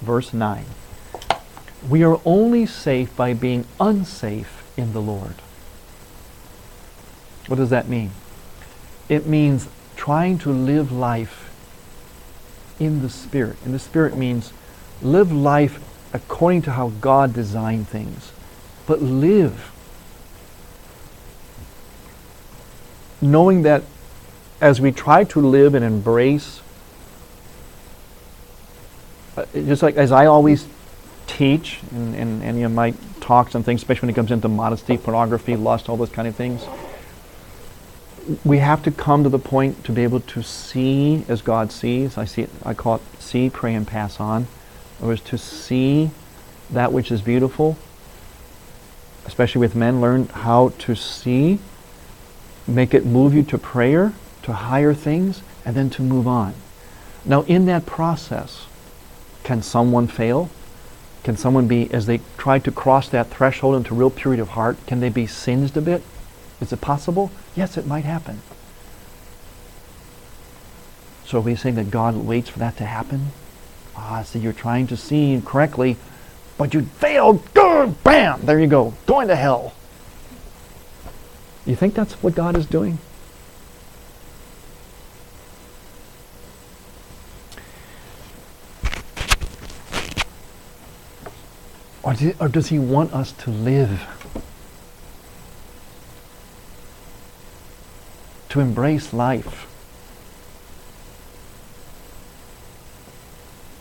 verse 9. We are only safe by being unsafe in the Lord. What does that mean? It means trying to live life in the Spirit. And the Spirit means live life according to how God designed things. But live knowing that as we try to live and embrace, just like as I always teach, and you know, my talks and things, especially when it comes into modesty, pornography, lust, all those kind of things, we have to come to the point to be able to see as God sees. I call it see, pray, and pass on. Or is to see that which is beautiful, especially with men, learn how to see, make it move you to prayer, to higher things, and then to move on. Now in that process, can someone fail? Can someone be, as they try to cross that threshold into real purity of heart, can they be singed a bit? Is it possible? Yes, it might happen. So are we saying that God waits for that to happen? So you're trying to see correctly, but you failed. Good, bam, there you go, going to hell. You think that's what God is doing? Or does He want us to live? To embrace life?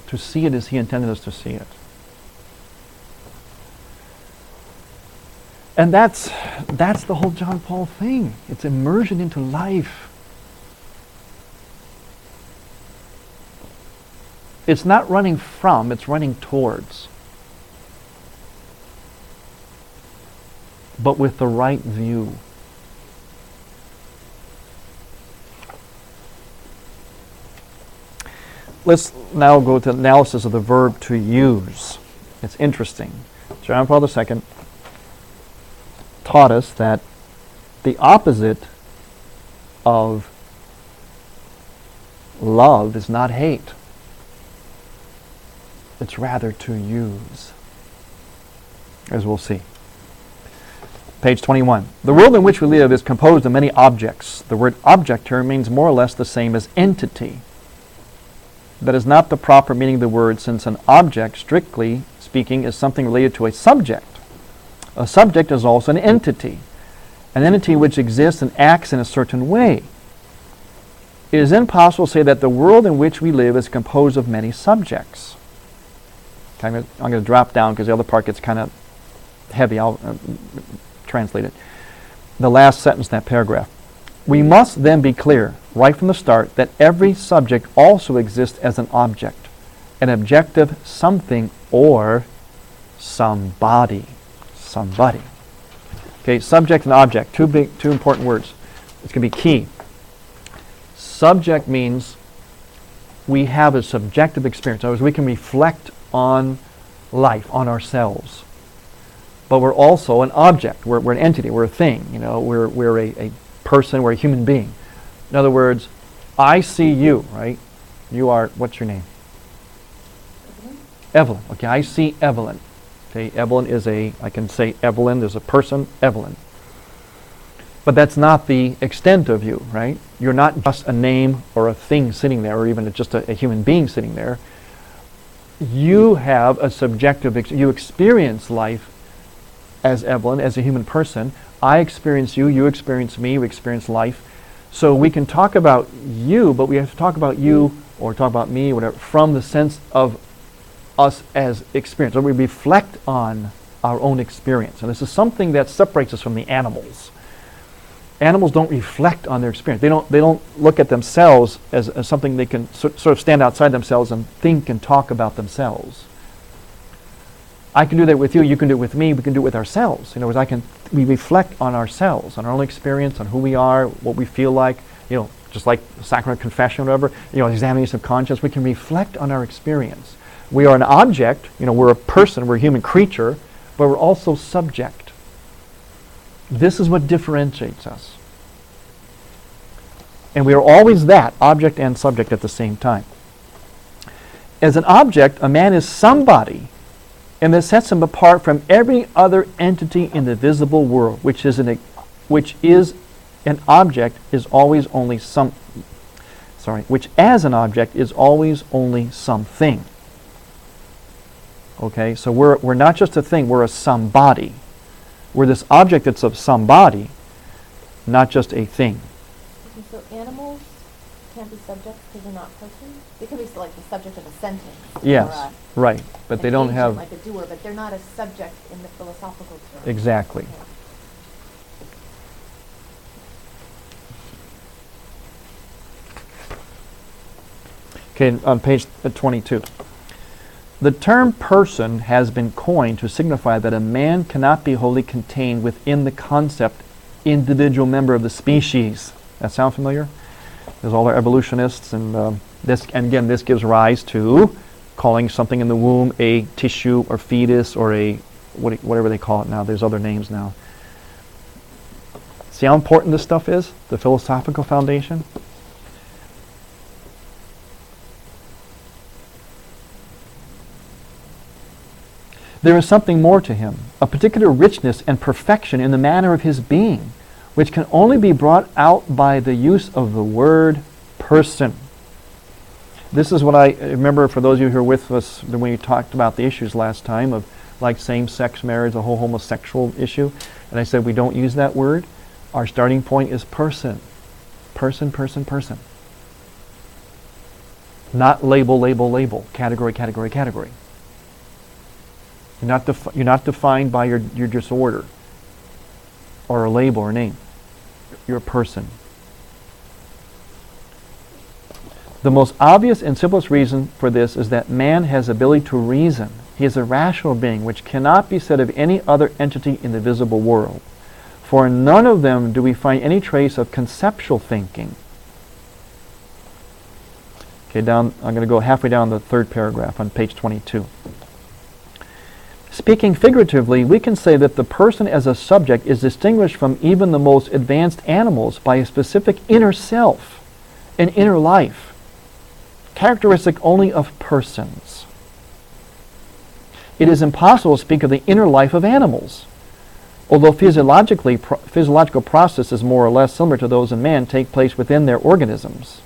To see it as He intended us to see it? And that's the whole John Paul thing. It's immersion into life. It's not running from, it's running towards. But with the right view. Let's now go to analysis of the verb to use. It's interesting. John Paul II taught us that the opposite of love is not hate. It's rather to use, as we'll see. Page 21. The world in which we live is composed of many objects. The word object here means more or less the same as entity. That is not the proper meaning of the word, since an object, strictly speaking, is something related to a subject. A subject is also an entity which exists and acts in a certain way. It is then possible to say that the world in which we live is composed of many subjects. Okay, I'm going to drop down because the other part gets kind of heavy. I'll translate it. The last sentence in that paragraph. We must then be clear, right from the start, that every subject also exists as an object, an objective something or somebody. Somebody. Okay, subject and object, two important words. It's going to be key. Subject means we have a subjective experience. In other words, we can reflect on life, on ourselves. But we're also an object. We're an entity. We're a thing. You know, we're a person. We're a human being. In other words, I see you, right? You are, what's your name? Evelyn. Okay, I see Evelyn. Okay, Evelyn is I can say Evelyn, there's a person, Evelyn. But that's not the extent of you, right? You're not just a name or a thing sitting there, or even just a human being sitting there. You have a subjective, you experience life as Evelyn, as a human person. I experience you, you experience me, we experience life. So we can talk about you, but we have to talk about you, or talk about me, whatever, from the sense of us as experience. So we reflect on our own experience. And this is something that separates us from the animals. Animals don't reflect on their experience. They don't look at themselves as something they can sort of stand outside themselves and think and talk about themselves. I can do that with you, you can do it with me, we can do it with ourselves. In other words, we reflect on ourselves, on our own experience, on who we are, what we feel like, just like the sacrament of confession or whatever, examination of conscience, we can reflect on our experience. We are an object, we're a person, we're a human creature, but we're also subject. This is what differentiates us. And we are always that, object and subject at the same time. As an object, a man is somebody, and this sets him apart from every other entity in the visible world, which is an object is always only which as an object is always only something. Okay, so we're not just a thing, we're a somebody. We're this object that's of somebody, not just a thing. Okay, so animals can't be subjects because they're not persons? They can be like the subject of a sentence. Yes, right, but they don't have... like a doer, but they're not a subject in the philosophical term. Exactly. Okay, on page 22. The term person has been coined to signify that a man cannot be wholly contained within the concept individual member of the species. That sound familiar? There's all our evolutionists, and this gives rise to calling something in the womb a tissue or fetus or a whatever they call it now. There's other names now. See how important this stuff is? The philosophical foundation? There is something more to him, a particular richness and perfection in the manner of his being, which can only be brought out by the use of the word person. This is what I remember for those of you who were with us when we talked about the issues last time of like same-sex marriage, the whole homosexual issue. And I said we don't use that word. Our starting point is person. Person, person, person. Not label, label, label. Category, category, category. You're not defined by your disorder or a label or name. You're a person. The most obvious and simplest reason for this is that man has ability to reason. He is a rational being which cannot be said of any other entity in the visible world. For in none of them do we find any trace of conceptual thinking. Okay, I'm going to go halfway down the third paragraph on page 22. Speaking figuratively, we can say that the person as a subject is distinguished from even the most advanced animals by a specific inner self, an inner life, characteristic only of persons. It is impossible to speak of the inner life of animals, although physiological processes more or less similar to those in man take place within their organisms.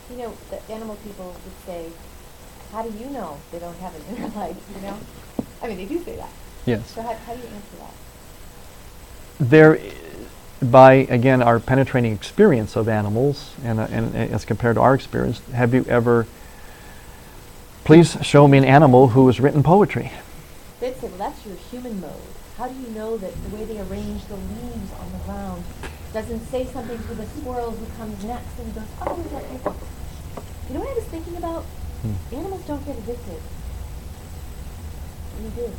You know, the animal people would say, how do you know they don't have an inner life, you know? I mean, they do say that. Yes. So how do you answer that? There, by, again, our penetrating experience of animals, and as compared to our experience, have you ever, please show me an animal who has written poetry? They'd say, well, that's your human mode. How do you know that the way they arrange the leaves on the ground doesn't say something to the squirrel who comes next and goes, oh, is that right? You know what I was thinking about? Animals don't get addicted. They do.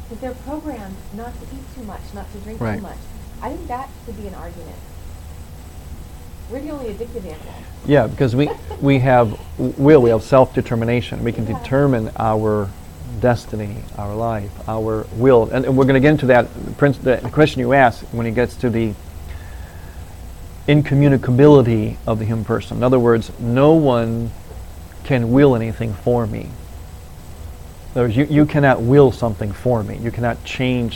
Because they're programmed not to eat too much, not to drink too much. I think that could be an argument. We're the only addicted animal. Yeah, because we have will, we have self-determination. We can determine our destiny, our life, our will. And we're going to get into that, the question you asked when it gets to the incommunicability of the human person. In other words, no one can will anything for me. In other words, you cannot will something for me. You cannot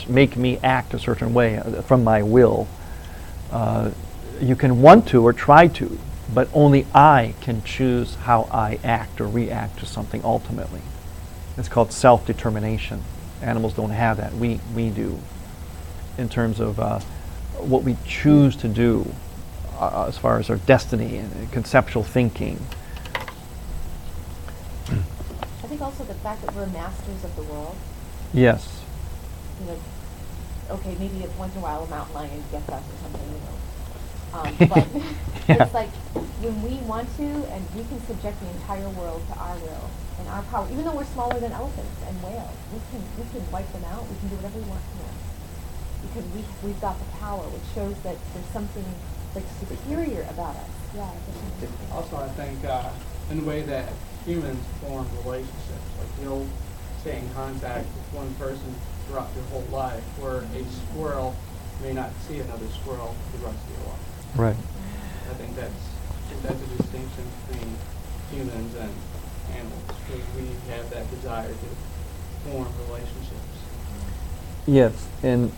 make me act a certain way from my will. You can want to or try to, but only I can choose how I act or react to something ultimately. It's called self-determination. Animals don't have that. We do, in terms of what we choose to do as far as our destiny and conceptual thinking. I think also the fact that we're masters of the world. Yes. You know, okay, maybe once in a while a mountain lion gets us or something, you know. But it's like when we want to, and we can subject the entire world to our will and our power, even though we're smaller than elephants and whales, we can wipe them out. We can do whatever we want to them because we've got the power, which shows that there's something like superior about us. Yeah. Also, I think in the way that humans form relationships, like you'll stay in contact with one person throughout your whole life, where a squirrel may not see another squirrel the rest of your life. Right. I think that's a distinction between humans and animals, because we have that desire to form relationships. Yes, in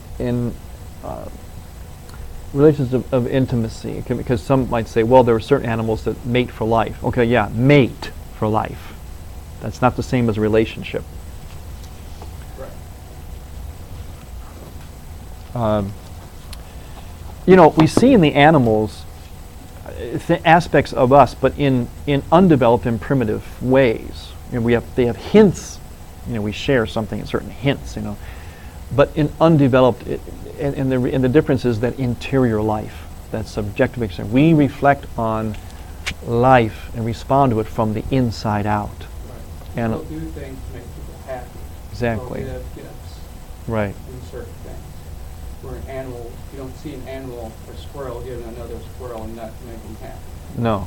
relations of intimacy, because some might say, well, there are certain animals that mate for life. Okay, yeah, mate for life. That's not the same as a relationship. Right. We see in the animals aspects of us, but in undeveloped and primitive ways. They have hints. We share something in certain hints. But in undeveloped, and the difference is that interior life, that subjective experience. We reflect on life and respond to it from the inside out. Right. And we'll do things to make people happy. Exactly. We'll give gifts. Right. In certain things. Where an animal, you don't see an animal or squirrel giving another squirrel and not to make them happy. No.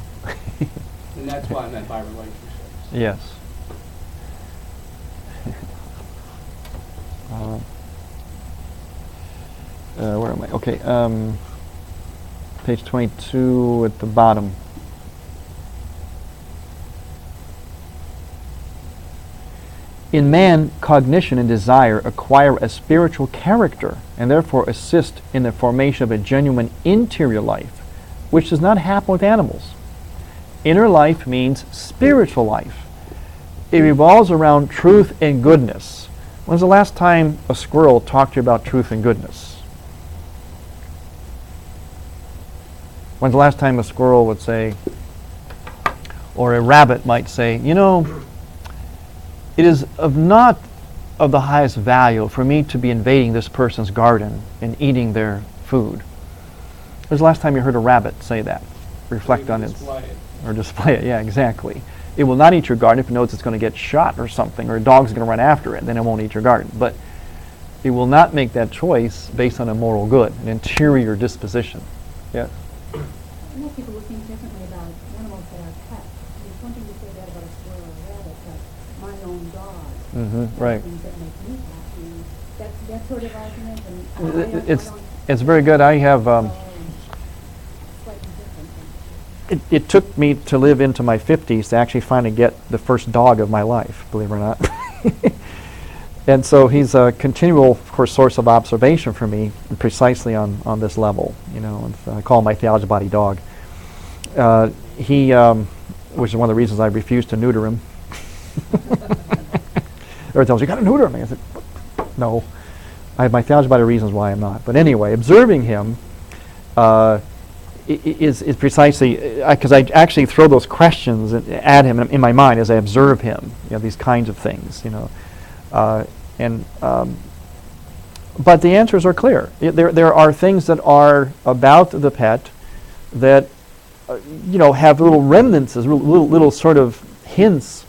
And that's what I meant by relationships. Yes. Where am I? Okay. Page 22 at the bottom. In man, cognition and desire acquire a spiritual character and therefore assist in the formation of a genuine interior life, which does not happen with animals. Inner life means spiritual life. It revolves around truth and goodness. When's the last time a squirrel talked to you about truth and goodness? When's the last time a squirrel would say, or a rabbit might say, it is not of the highest value for me to be invading this person's garden and eating their food. When's the last time you heard a rabbit say that? Reflect on it. Or display it, yeah, exactly. It will not eat your garden if it knows it's going to get shot or something, or a dog's going to run after it, then it won't eat your garden. But it will not make that choice based on a moral good, an interior disposition. Yeah. I know people will think differently about animals that are pets. There's one thing to say that about a squirrel or a rabbit, but my own dog. Right. Things that make me happy. That sort of argument. And It's very good. I have. slightly different. It took me to live into my 50s to actually finally get the first dog of my life, believe it or not. And so he's a continual, of course, source of observation for me, precisely on this level. I call him my theology body dog. He, which is one of the reasons I refused to neuter him. Everyone tells you got to neuter him. I said, no, I have my theology body reasons why I'm not. But anyway, observing him is precisely because I actually throw those questions at him in my mind as I observe him. These kinds of things. But the answers are clear. There are things that are about the pet that have little remnants, little sort of hints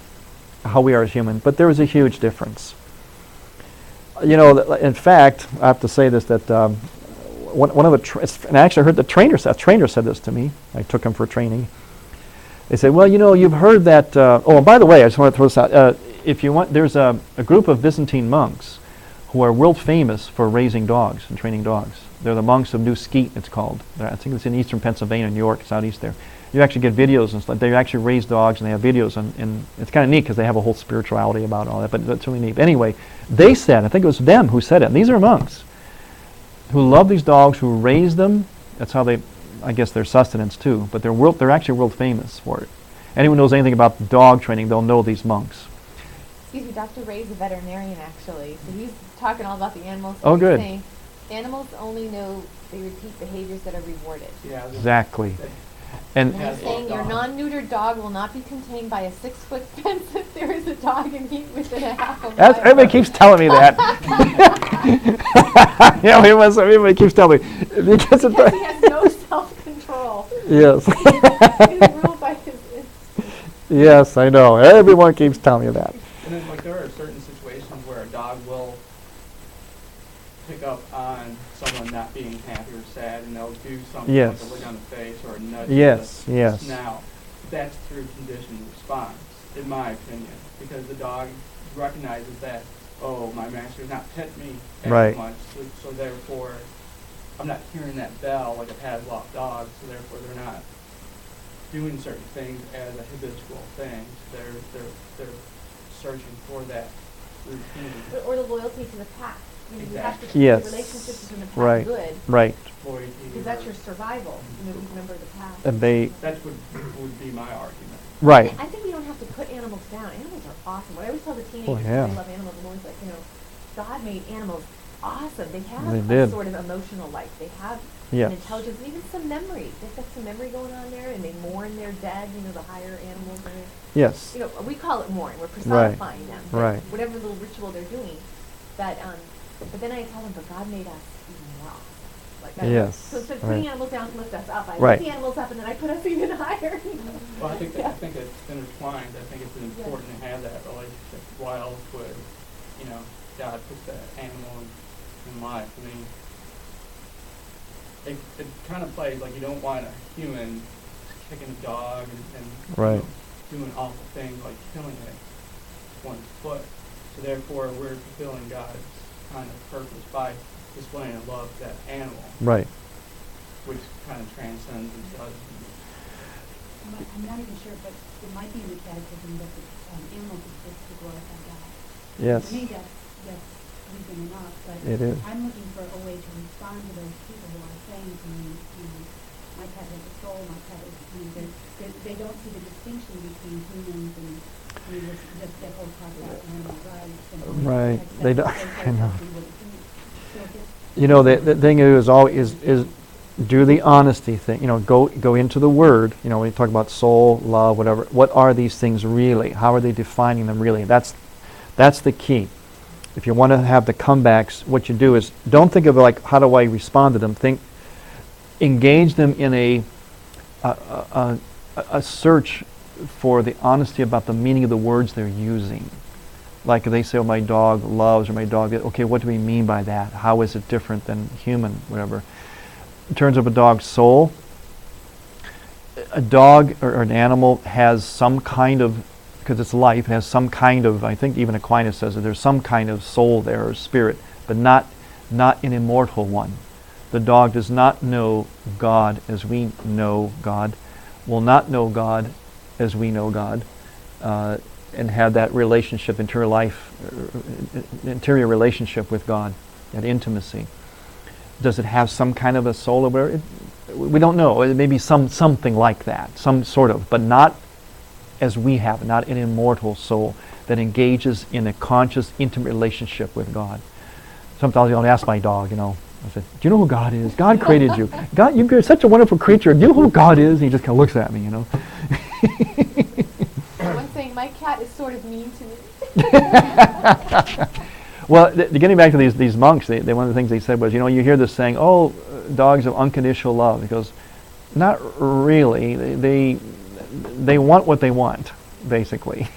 how we are as human. But there is a huge difference. In fact, I have to say this, that one of the and actually I heard the trainer said this to me. I took him for training. They said, well, you've heard that. And by the way, I just want to throw this out. If you want, there's a group of Byzantine monks who are world famous for raising dogs and training dogs. They're the monks of New Skeet, it's called. I think it's in eastern Pennsylvania, New York, southeast there. You actually get videos and stuff. They actually raise dogs and they have videos, and it's kind of neat because they have a whole spirituality about all that, but that's really neat. Anyway, they said, I think it was them who said it, and these are monks who love these dogs, who raise them. That's how I guess their sustenance too, but they're actually world famous for it. Anyone knows anything about dog training, they'll know these monks. Excuse me, Dr. Ray's a veterinarian, actually. So he's talking all about the animals. Oh, good. Saying animals only know they repeat behaviors that are rewarded. Yeah, Exactly. And he's saying your non-neutered dog will not be contained by a 6-foot fence if there is a dog in heat within a half a mile. Everybody keeps telling me that. Everybody keeps telling me. Because he has no self-control. Yes. He's ruled by his instinct. Yes, I know. Everyone keeps telling me that. And then, there are certain situations where a dog will pick up on someone not being happy or sad, and they'll do something Yes. like a lick on the face or a nudge Yes, with a yes. snout. That's through conditioned response, in my opinion, because the dog recognizes that, oh, my master's not petting me as Right. much, so therefore I'm not hearing that bell like a Pavlov dog, so therefore they're not doing certain things as a habitual thing. They're searching for that routine. Or the loyalty to the past. You know, you have to Exactly. keep Yes. the relationships in the past Right. good, Right. Loyalty because that's your survival. You know, remember the past. And they, That's what would be my argument. right. I think we don't have to put animals down. Animals are awesome. What I always tell the teenagers, Oh, yeah. I love animals, I'm always like, you know, God made animals awesome. They have They a did. sort of emotional life. They have Yes. an intelligence, even some memory. They've got some memory going on there, and they mourn their dead, you know, the higher animals. Yes. You know, we call it mourning. We're personifying them. But Right. whatever little ritual they're doing. But then I tell them, but God made us even more awesome. Like that. Yes. So instead of putting Right. animals down to lift us up, I Right. lift the animals up, and then I put us even higher. You know? Well, I think Yeah. it's intertwined. I think it's important to have that relationship. Why else would, you know, God put the animal in life? I mean, it kind of plays like you don't want a human kicking a dog and Right. doing awful things like killing it with one foot. So therefore, we're fulfilling God's kind of purpose by displaying a love to that animal, Right. which kind of transcends and does. I'm not even sure, but it might be in the catechism that the animals exist to glorify God. Yes. To me, that's reason enough, but It is. I'm looking for a way to respond to those people who are saying to me, you know, my pet has a soul, my pet is, you know, they don't see the distinction between humans and, I mean, this that whole talk about animal rights and. Right. They don't- I know. So just You know, the thing is always is do the honesty thing. You know, go into the Word. You know, when you talk about soul, love, whatever. What are these things really? How are they defining them really? That's the key. If you want to have the comebacks, what you do is don't think of it like how do I respond to them. Engage them in a search for the honesty about the meaning of the words they're using. Like if they say, "Oh, my dog loves," or "My dog," okay, what do we mean by that? How is it different than human, whatever? In terms of a dog's soul, a dog or an animal has some kind of, because it's life, has some kind of, I think even Aquinas says that there's some kind of soul there or spirit, but not an immortal one. The dog does not know God as we know God, will not know God as we know God, and have that relationship, interior relationship with God, that intimacy. Does it have some kind of a soul or whatever? We don't know. It may be something like that, some sort of, but not as we have, not an immortal soul that engages in a conscious, intimate relationship with God. Sometimes I'll ask my dog, you know, I said, "Do you know who God is? God created you. God, you're such a wonderful creature. Do you know who God is?" And he just kind of looks at me, you know. One thing, my cat is sort of mean to me. Well, getting back to these monks, they one of the things they said was, you know, you hear this saying, "Oh, dogs have unconditional love." He goes, "Not really. They want what they want, basically."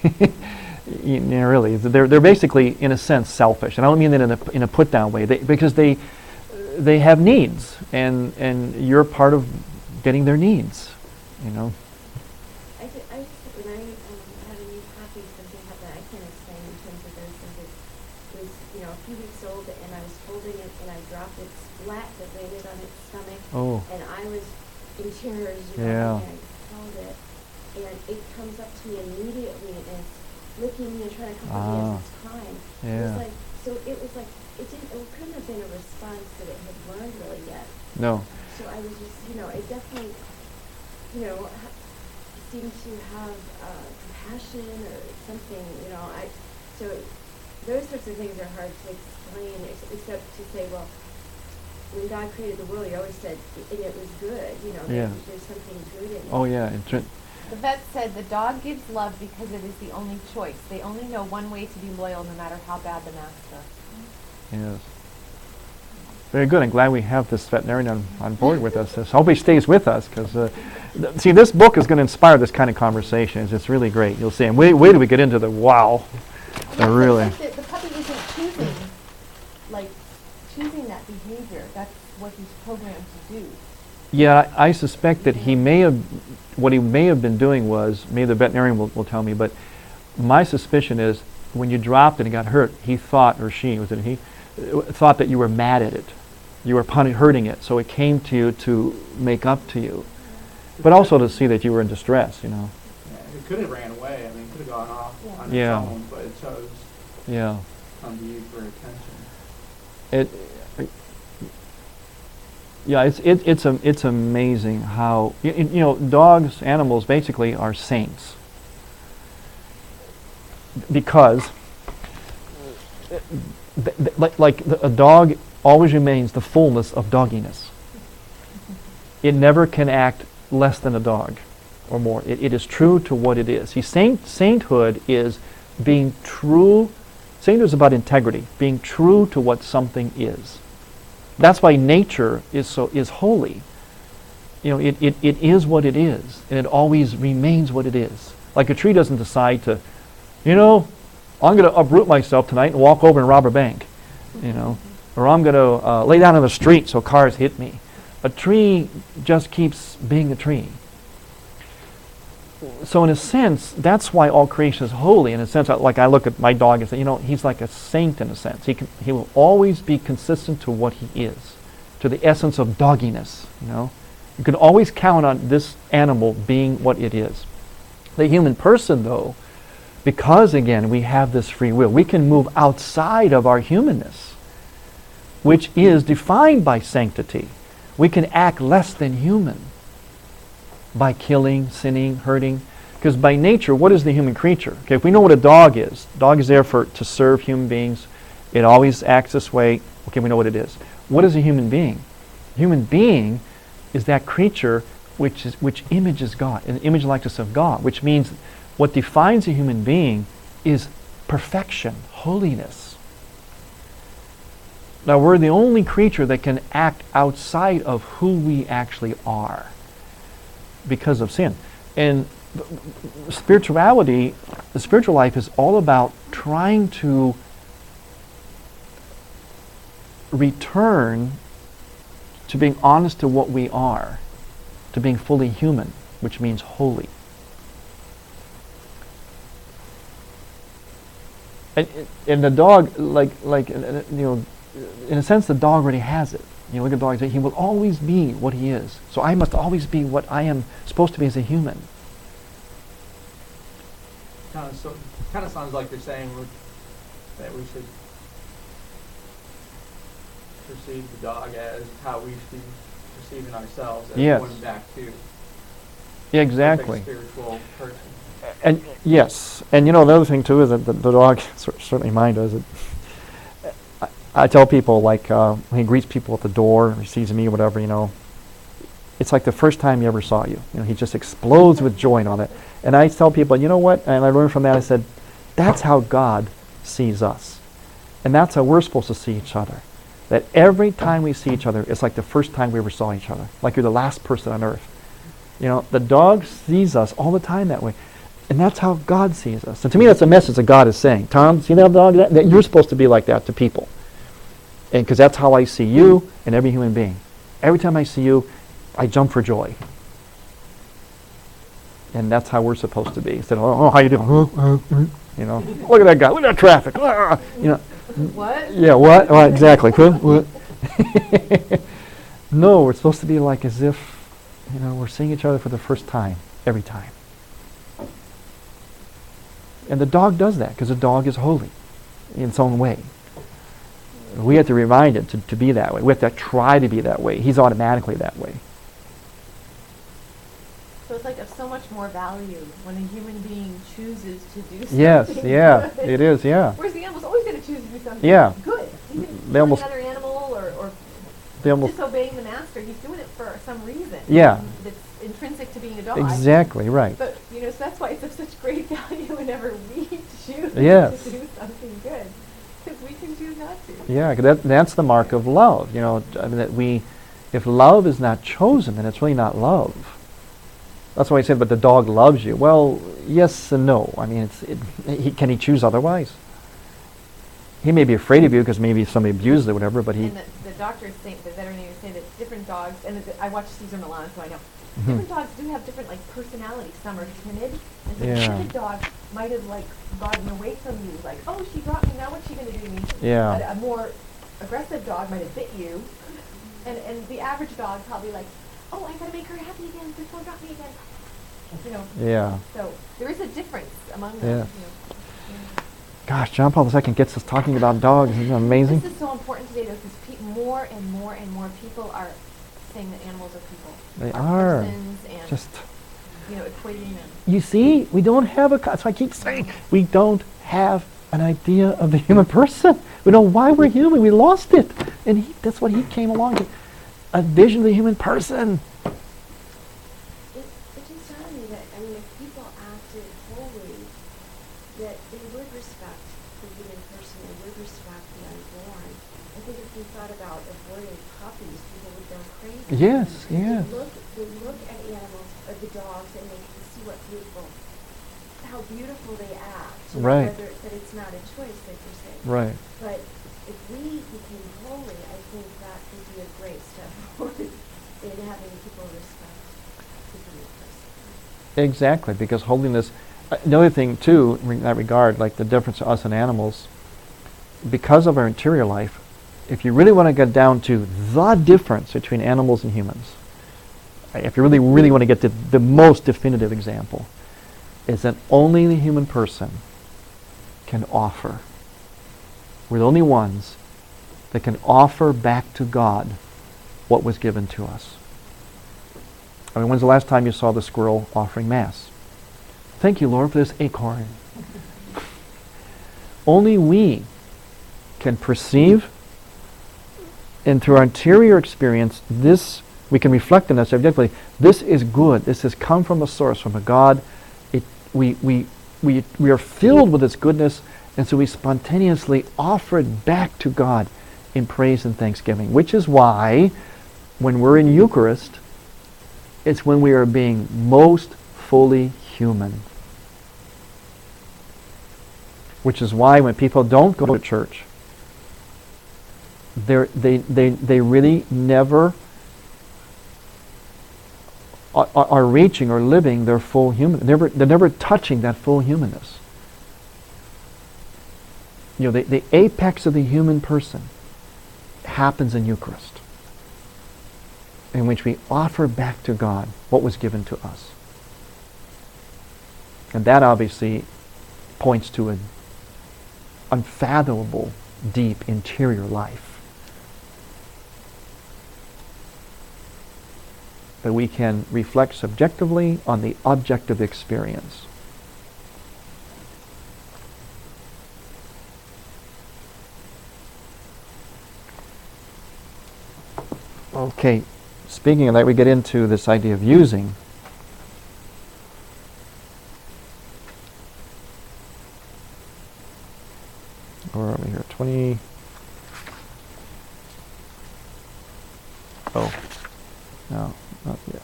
You know, really, they're basically, in a sense, selfish. And I don't mean that in a put down way. Because they have needs, and you're part of getting their needs. You know. When I had a new puppy, something happened I can't explain in terms of those things. It was, you know, a few weeks old, and I was holding it, and I dropped it flat, that landed on its stomach, and I was in tears, you know, and I held it, and it comes up to me immediately, and it's licking me and trying to comfort me as it's crying. It was like, it couldn't have been a response that it had learned really yet. No. So I was just, you know, it definitely, you know, seemed to have compassion or something, you know. So those sorts of things are hard to explain, except to say, well, when God created the world, He always said, and it was good, you know, there's something good in it. Oh yeah. The vet said the dog gives love because it is the only choice. They only know one way to be loyal, no matter how bad the master. Yes. Very good. I'm glad we have this veterinarian on board with us. I hope he stays with us, because see, this book is going to inspire this kind of conversations. It's really great. You'll see. And wait till we get into the wow. Really. The puppy isn't choosing that behavior. That's what he's programmed to do. Yeah, I suspect that what he may have been doing was, maybe the veterinarian will tell me, but my suspicion is when you dropped it and got hurt, he thought, or she, was it he, thought that you were mad at it. You were hurting it, so it came to you to make up to you. But also to see that you were in distress, you know. Yeah, it could have ran away. I mean, it could have gone off Yeah. on Yeah. its own, but it chose Yeah. to come to you for attention. It's amazing how you know, dogs, animals basically are saints, because a dog always remains the fullness of dogginess. It never can act less than a dog or more. It is true to what it is. See, sainthood is being true. Sainthood is about integrity, being true to what something is. That's why nature is holy. You know, it is what it is, and it always remains what it is. Like a tree doesn't decide to, you know, I'm going to uproot myself tonight and walk over and rob a bank, you know, or I'm going to lay down in the street so cars hit me. A tree just keeps being a tree. So in a sense, that's why all creation is holy. In a sense, like I look at my dog and say, you know, he's like a saint in a sense. He will always be consistent to what he is, to the essence of dogginess, you know. You can always count on this animal being what it is. The human person, though, because again we have this free will, we can move outside of our humanness, which is defined by sanctity. We can act less than human by killing, sinning, hurting. Because by nature, what is the human creature? Okay, if we know what a dog is there to serve human beings. It always acts this way. Okay, we know what it is. What is a human being? A human being is that creature which images God, an image likeness of God, which means what defines a human being is perfection, holiness. Now, we're the only creature that can act outside of who we actually are because of sin. And spirituality, the spiritual life is all about trying to return to being honest to what we are, to being fully human, which means holy. And the dog, you know, in a sense, the dog already has it. You know, look at dogs. He will always be what he is. So I must always be what I am supposed to be as a human. Kind of sounds like you're saying that we should perceive the dog as how we should be perceiving ourselves as Yes. going back to Yeah, exactly. perfect spiritual person. And yes, and you know, the other thing too is that the dog, certainly mine does it. I tell people, like, when he greets people at the door, or he sees me or whatever, you know, it's like the first time he ever saw you. You know, he just explodes with joy and all that. And I tell people, you know what, and I learned from that, I said, that's how God sees us. And that's how we're supposed to see each other. That every time we see each other, it's like the first time we ever saw each other. Like you're the last person on earth. You know, the dog sees us all the time that way. And that's how God sees us. And to me, that's a message that God is saying. Tom, see that dog? That you're supposed to be like that to people. And because that's how I see you and every human being. Every time I see you, I jump for joy. And that's how we're supposed to be. Instead of, oh, how you doing? You know, look at that guy. Look at that traffic. You know. What? Yeah, what? Well, exactly. What? No, we're supposed to be like as if, you know, we're seeing each other for the first time, every time. And the dog does that because the dog is holy in its own way. We have to remind it to be that way. We have to try to be that way. He's automatically that way. So it's like of so much more value when a human being chooses to do something Yes, yeah, good. it is, yeah. Whereas the animal's always going to choose to do something Yeah. good. Even They killing almost- another animal or They almost, disobeying the master, he's doing it for some reason. Yeah. That's intrinsic to being a dog. exactly, right. But, you know, so that's why it's of such great value whenever we choose Yes. to do something good. Because we can choose not to. Yeah, 'cause that's the mark of love. You know, I mean, if love is not chosen, then it's really not love. That's why I said, but the dog loves you. Well, yes and no. I mean, can he choose otherwise? He may be afraid of you because maybe somebody abuses it or whatever, but he... And the doctors say, the veterinarians say that different dogs, and I watch Cesar Millan, so I know, Mhm. different dogs do have different, like, personalities. Some are timid, and so Yeah. the timid dog might have, like, gotten away from you, like, oh, she dropped me, now what's she going to do to me? Yeah. But a more aggressive dog might have bit you, and the average dog probably, like, oh, I gotta make her happy again, please don't drop me again. You know. Yeah. So there is a difference among Yeah. them. You know. Yeah. Gosh, John Paul II gets us talking about dogs. Isn't that amazing? This is so important today, though, because more and more and more people are saying that animals are people. They are. Persons and, Just, you know, equating them. you see, we don't have that's why I keep saying, we don't have an idea of the human person. We know why we're human. We lost it. And that's what he came along to. A vision of the human person. It just sounded me that, I mean, if people acted holy, that they would respect the human person, they would respect the unborn. I think if we thought about avoiding puppies, people would go crazy. Yes, yes. They look at animals, or the dogs, and they can see how beautiful they act. You know, Right. that it's not a choice, like you're saying. Right. But if we became holy, I think that would be a great step forward in having people respect the human person. Exactly, because holiness, another thing too, in that regard, like the difference to us and animals, because of our interior life, if you really want to get down to the difference between animals and humans, if you really want to get to the most definitive example, is that only the human person can offer. We're the only ones that can offer back to God what was given to us. I mean, when's the last time you saw the squirrel offering Mass? Thank you, Lord, for this acorn. Only we can perceive, and through our interior experience, this, we can reflect on this objectively. This is good. This has come from a source, from a God. We are filled with its goodness, and so we spontaneously offer it back to God in praise and thanksgiving, which is why when we're in Eucharist, it's when we are being most fully human. Which is why when people don't go to church, they really never are reaching or living their full human. They're never touching that full humanness. You know, the apex of the human person happens in Eucharist, in which we offer back to God what was given to us. And that obviously points to an unfathomable, deep interior life. But we can reflect subjectively on the objective experience. Okay, speaking of that, we get into this idea of using. Where are we here? 20. Oh, no, not yet.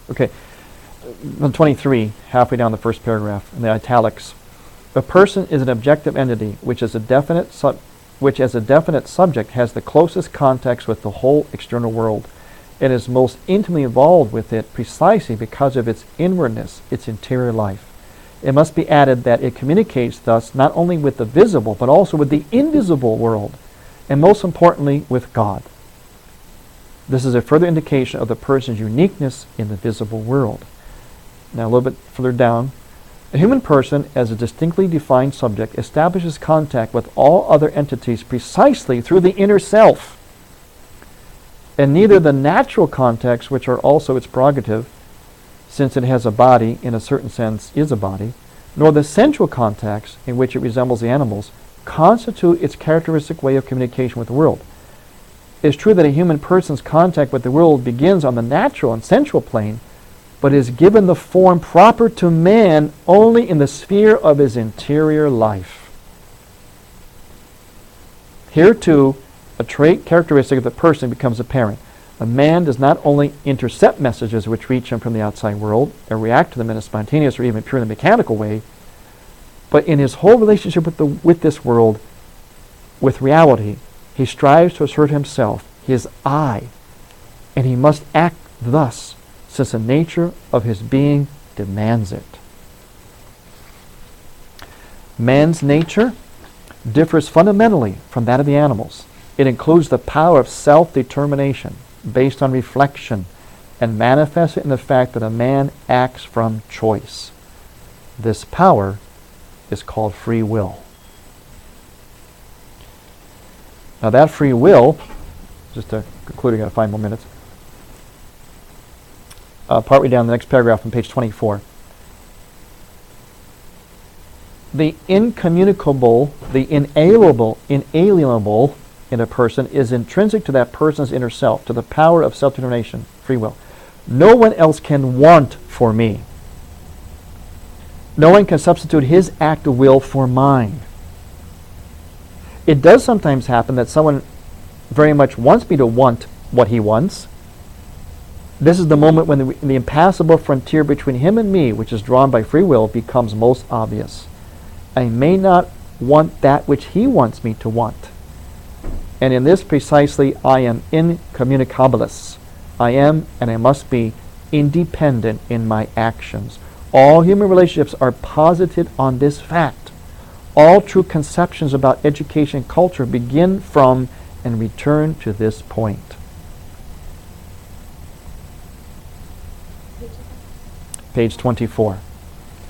Okay, 23, halfway down the first paragraph, in the italics. A person is an objective entity which as a definite subject has the closest contacts with the whole external world and is most intimately involved with it precisely because of its inwardness, its interior life. It must be added that it communicates thus not only with the visible but also with the invisible world, and most importantly with God. This is a further indication of the person's uniqueness in the visible world. Now a little bit further down, a human person as a distinctly defined subject establishes contact with all other entities precisely through the inner self. And neither the natural contacts, which are also its prerogative, since it has a body, in a certain sense is a body, nor the sensual contacts, in which it resembles the animals, constitute its characteristic way of communication with the world. It is true that a human person's contact with the world begins on the natural and sensual plane, but is given the form proper to man only in the sphere of his interior life. Here too, a trait characteristic of the person becomes apparent. A man does not only intercept messages which reach him from the outside world and react to them in a spontaneous or even purely mechanical way, but in his whole relationship with this world, with reality, he strives to assert himself, his I, and he must act thus, since the nature of his being demands it. Man's nature differs fundamentally from that of the animals. It includes the power of self-determination based on reflection and manifested in the fact that a man acts from choice. This power is called free will. Now that free will, just to conclude, I got 5 more minutes. Partway down the next paragraph on page 24. The incommunicable, the inalienable in a person is intrinsic to that person's inner self, to the power of self-determination, free will. No one else can want for me. No one can substitute his act of will for mine. It does sometimes happen that someone very much wants me to want what he wants. This is the moment when the impassable frontier between him and me, which is drawn by free will, becomes most obvious. I may not want that which he wants me to want. And in this precisely, I am incommunicabilis. I am, and I must be, independent in my actions. All human relationships are posited on this fact. All true conceptions about education and culture begin from and return to this point. Page 24.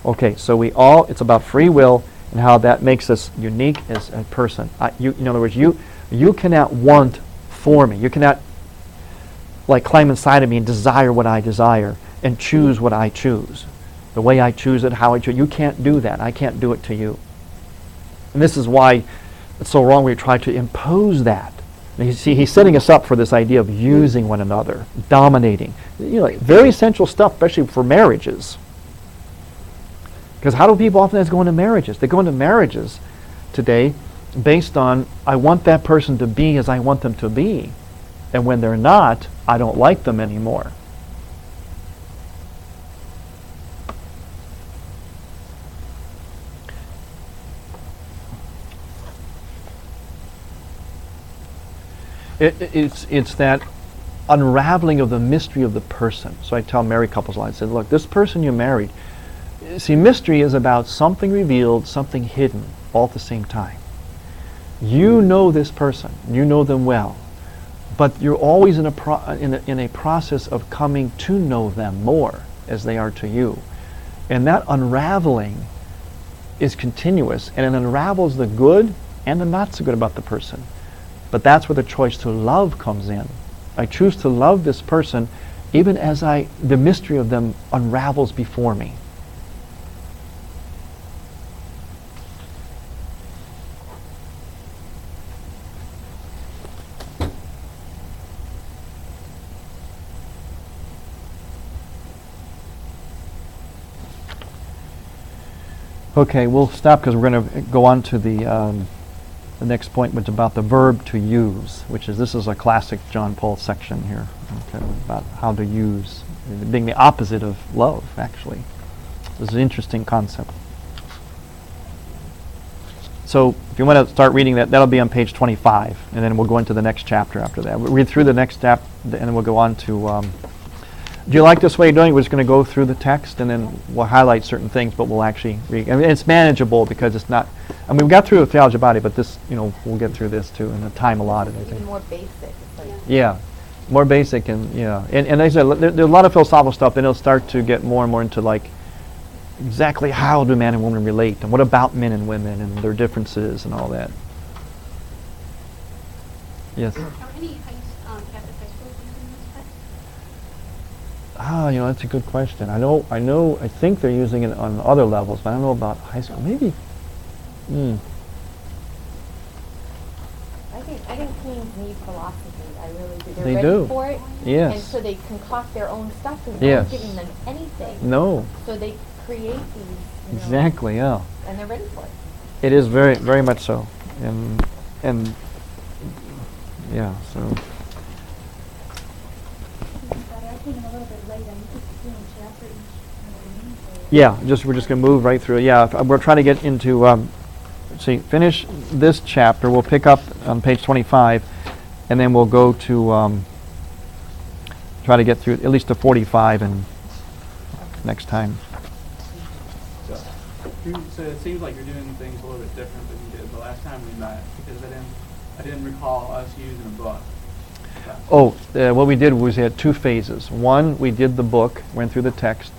Okay, so it's about free will and how that makes us unique as a person. In other words, you cannot want for me. You cannot climb inside of me and desire what I desire and choose what I choose. The way I choose it, how I choose. You can't do that. I can't do it to you. And this is why it's so wrong we try to impose that. You see, he's setting us up for this idea of using one another, dominating. Very essential stuff, especially for marriages. Because how do people often go into marriages? They go into marriages today based on, I want that person to be as I want them to be. And when they're not, I don't like them anymore. It's that unraveling of the mystery of the person. So I tell married couples a lot, I said, look, this person you married, see, mystery is about something revealed, something hidden, all at the same time. You know this person, you know them well, but you're always in a process of coming to know them more as they are to you. And that unraveling is continuous, and it unravels the good and the not so good about the person. But that's where the choice to love comes in. I choose to love this person even as the mystery of them unravels before me. Okay, we'll stop because we're going to go on to the next point, which is about the verb to use, this is a classic John Paul section here, okay, about how to use, being the opposite of love, actually. This is an interesting concept. So if you want to start reading that'll be on page 25, and then we'll go into the next chapter after that. We'll read through the next chapter, and then we'll go on to... do you like this way of doing it? We're just going to go through the text, and then we'll highlight certain things, but we'll actually read. I mean, it's manageable because it's not... I mean, we got through the theology body, but this, we'll get through this too in the time allotted, I think. Even more basic. Yeah, more basic, and and as I said, there's a lot of philosophical stuff. Then it'll start to get more and more into exactly how do man and woman relate, and what about men and women and their differences and all that. Yes. Are any Catholic high schools using this text? That's a good question. I think they're using it on other levels, but I don't know about high school. Maybe. I think teens need philosophy. I really do. They're They ready do. for it. Yes. And so they concoct their own stuff because no Yes. one's giving them anything. No. So they create these. Exactly. Yeah. And they're ready for it. It is very, very much so, and yeah. So. I came in a little bit late. I'm just doing chapter each. Yeah, we're just going to move right through. Yeah, we're trying to get into, finish this chapter. We'll pick up on page 25, and then we'll go to try to get through at least to 45 and next time. So it seems like you're doing things a little bit different than you did the last time we met, because I didn't I didn't recall us using a book. Oh, what we did was we had two phases. One, we did the book, went through the text.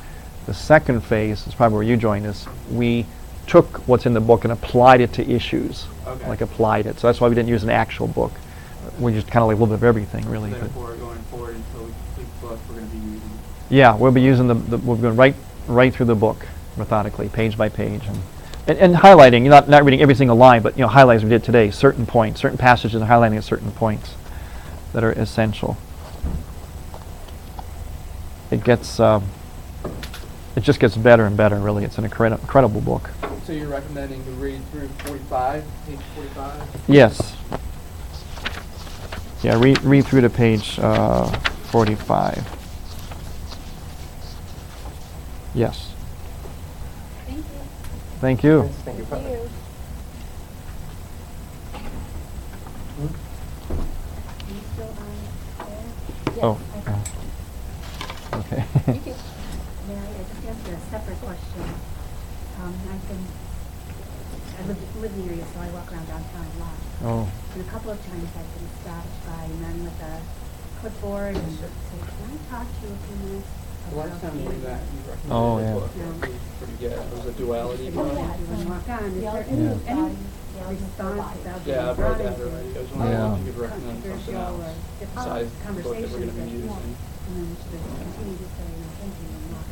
The second phase is probably where you joined us. We took what's in the book and applied it to issues. Okay. Like applied it. So that's why we didn't use an actual book. We just kind of like a little bit of everything, really. So but- therefore, going forward until we complete the book, we're going to be using. Yeah, we'll be using we're going right through the book methodically, page by page, and highlighting. You're not reading every single line, but highlights we did today. Certain points, certain passages, and highlighting at certain points that are essential. It just gets better and better. Really, it's an incredible book. So you're recommending to read through 45, page 45? Yes. Yeah, read through to page 45. Yes. Thank you. Thank you. Thank you. Are you still on there? Yes, Oh. okay. Okay. You can- Mary, I just asked a separate question. I live in the area, so I walk around downtown a lot. Oh. And a couple of times I've been stopped by men with a clipboard and say, can I talk to you a few minutes? The last time we did that, you recommended Oh, the yeah. book. It was pretty good. It was a duality Oh, book. yeah, when you walk on, is there Theology any of body, theology of the response body. about Yeah, I've read that getting already. I was Yeah. wondering if you could recommend something controversial or else difficult besides the book that conversations we're going to be that you want? using. And then should continue to say, no, thank you, and walk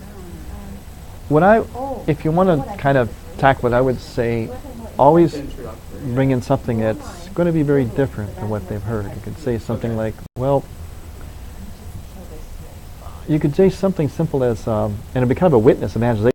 on? If you want to kind of tack what I would say, always Introductory. bring in something that's going to be very different than what they've heard. You could say something like, well, you could say something simple as, and it'd be kind of a witness imagination.